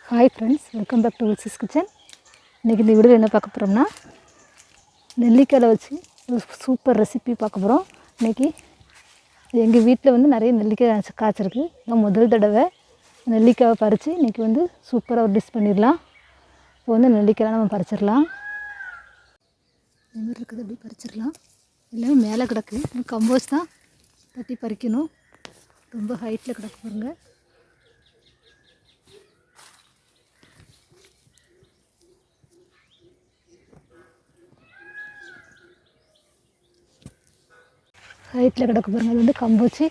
Hi friends, welcome back to Wilsi's kitchen. இன்றைக்கி இந்த வீடியோவில் என்ன பார்க்க போகிறோம்னா, நெல்லிக்காயில் வச்சு ஒரு சூப்பர் ரெசிபி பார்க்க போகிறோம். இன்றைக்கி எங்கள் வீட்டில் வந்து நிறைய நெல்லிக்காய் காய்ச்சிருக்கு. நான் முதல் தடவை நெல்லிக்காயை பறித்து இன்றைக்கி வந்து சூப்பராக ஒரு டிஷ் பண்ணிடலாம். இப்போ வந்து நெல்லிக்காயெலாம் நம்ம பறிச்சிடலாம். இந்த மாதிரி இருக்குது, அப்படி பறிச்சிடலாம். எல்லாமே மேலே கிடக்கு, கம்போஸ் தான் தட்டி பறிக்கணும். ரொம்ப ஹைட்டில் கிடக்கு பாருங்க. ஹைட்டில் கிடக்கு பாருங்கள். அது வந்து கம்போச்சு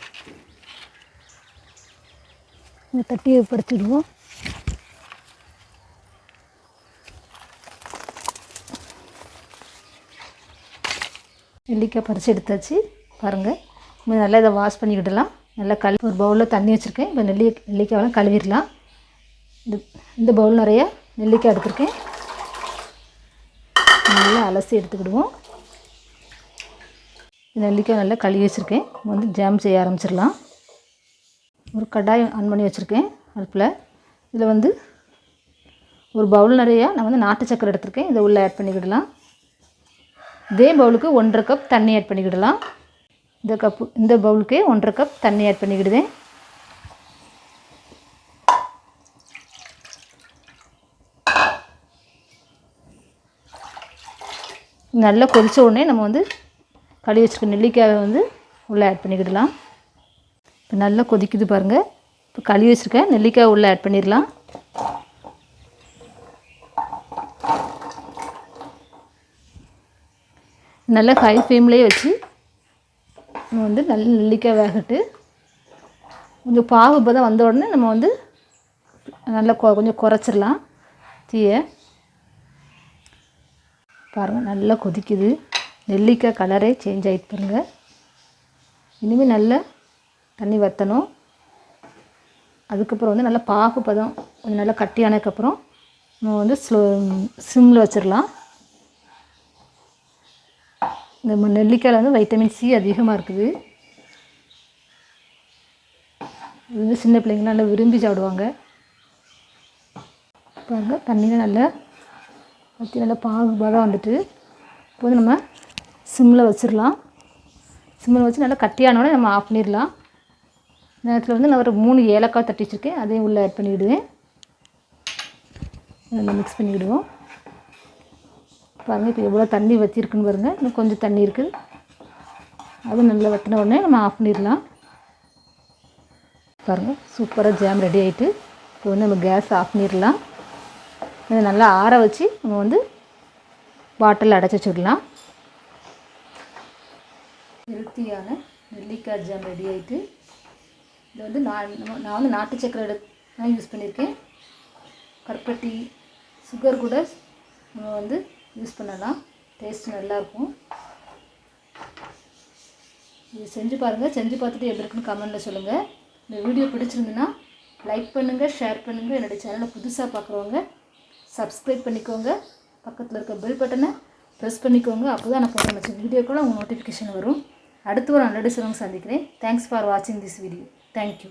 தட்டி பறிச்சிடுவோம். நெல்லிக்காய் பறித்து எடுத்தாச்சு பாருங்கள். நல்லா இதை வாஷ் பண்ணிக்கிடலாம். நல்லா ஒரு பவுலில் தண்ணி வச்சுருக்கேன். இப்போ நெல்லிக்காயெல்லாம் கழுவிடலாம். இந்த பவுல் நிறையா நெல்லிக்காய் எடுத்துருக்கேன். நல்லா அலசி எடுத்துக்கிடுவோம். நெல்லிக்காய் நல்லா கழுவி வச்சுருக்கேன். வந்து ஜாம் செய்ய ஆரம்பிச்சிடலாம். ஒரு கடாய் ஆன் பண்ணி வச்சுருக்கேன் அடுப்பில். இதில் வந்து ஒரு பவுல் நிறையா நான் வந்து நாட்டு சக்கரை எடுத்துருக்கேன். இதை உள்ளே ஆட் பண்ணிக்கிடலாம். இதே பவுலுக்கு 1.5 கப் தண்ணி ஆட் பண்ணிக்கிடலாம். இந்த பவுலுக்கே 1.5 கப் தண்ணி ஆட் பண்ணிக்கிடுவேன். நல்லா கொதித்த உடனே நம்ம வந்து கழுவி வச்சுருக்க நெல்லிக்காயை வந்து உள்ளே ஆட் பண்ணிக்கிடலாம். இப்போ நல்லா கொதிக்குது பாருங்கள். இப்போ கழுவி வச்சுருக்கேன் நெல்லிக்காய் உள்ளே ஆட் பண்ணிடலாம். நல்லா ஹை ஃப்ளேம்லேயே வச்சு நம்ம வந்து நல்ல நெல்லிக்காய் வேகட்டு. கொஞ்சம் பாகு பதம் வந்த உடனே நம்ம வந்து நல்லா கொஞ்சம் குறைச்சிடலாம் தீயை. பாருங்கள் நல்லா கொதிக்குது. நெல்லிக்காய் கலரே சேஞ்ச் ஆகிட்டு பாருங்க. இனிமேல் நல்லா தண்ணி வற்றணும். அதுக்கப்புறம் வந்து நல்லா பாகு பதம் கொஞ்சம் நல்லா கட்டியானதுக்கப்புறம் நம்ம வந்து சிம்மில் வச்சிடலாம். இந்த நெல்லிக்காயில் வந்து வைட்டமின் சி அதிகமாக இருக்குது. இது வந்து சின்ன பிள்ளைங்களாம் நல்லா விரும்பி சாப்பிடுவாங்க. பாருங்கள் தண்ணியில் நல்லா வற்றி நல்லா பாகு பதம் வந்துட்டு இப்போ வந்து நம்ம சிம்மில் வச்சிடலாம். சிம்மில் வச்சு நல்லா கட்டியானோடனே நம்ம ஆஃப் பண்ணிடலாம். நேரத்தில் வந்து நான் ஒரு 3 ஏலக்காய் தட்டி வச்சுருக்கேன். அதையும் உள்ளே ஆட் பண்ணிவிடுவேன். நல்லா மிக்ஸ் பண்ணிவிடுவோம். பாருங்கள் இப்போ எவ்வளோ தண்ணி வற்றிருக்குன்னு பாருங்கள். இன்னும் கொஞ்சம் தண்ணி இருக்குது. அதுவும் நல்லா வற்றின உடனே நம்ம ஆஃப் பண்ணிடலாம். பாருங்கள் சூப்பராக ஜாம் ரெடி ஆகிட்டு இப்போ வந்து நம்ம கேஸ் ஆஃப் பண்ணிடலாம். இதை நல்லா ஆற வச்சு நம்ம வந்து பாட்டில் அடைச்சி வச்சுடலாம். ஹெல்த்தியான நெல்லிக்காய் ஜாம் ரெடி ஆகிட்டு இதை வந்து நான் வந்து நாட்டு சக்கரை தான் யூஸ் பண்ணியிருக்கேன். கருப்பட்டி சுகர் கூட நம்ம வந்து யூஸ் பண்ணலாம். டேஸ்ட் நல்லாயிருக்கும். இது செஞ்சு பாருங்கள். செஞ்சு பார்த்துட்டு எப்படி இருக்குன்னு கமெண்ட்டில் சொல்லுங்கள். இந்த வீடியோ பிடிச்சிருந்துன்னா லைக் பண்ணுங்கள், ஷேர் பண்ணுங்கள். என்னுடைய சேனலை புதுசாக பார்க்குறவங்க சப்ஸ்கிரைப் பண்ணிக்கோங்க. பக்கத்தில் இருக்க பெல் பட்டனை ப்ரெஸ் பண்ணிக்கோங்க. அப்போ தான் நான் போகிற வீடியோக்குள்ள உங்கள் நோட்டிஃபிகேஷன் வரும். அடுத்து ஒரு நல்ல டிஷ் சந்திக்கிறேன். தேங்க்ஸ் ஃபார் வாட்சிங் திஸ் வீடியோ. தேங்க்யூ.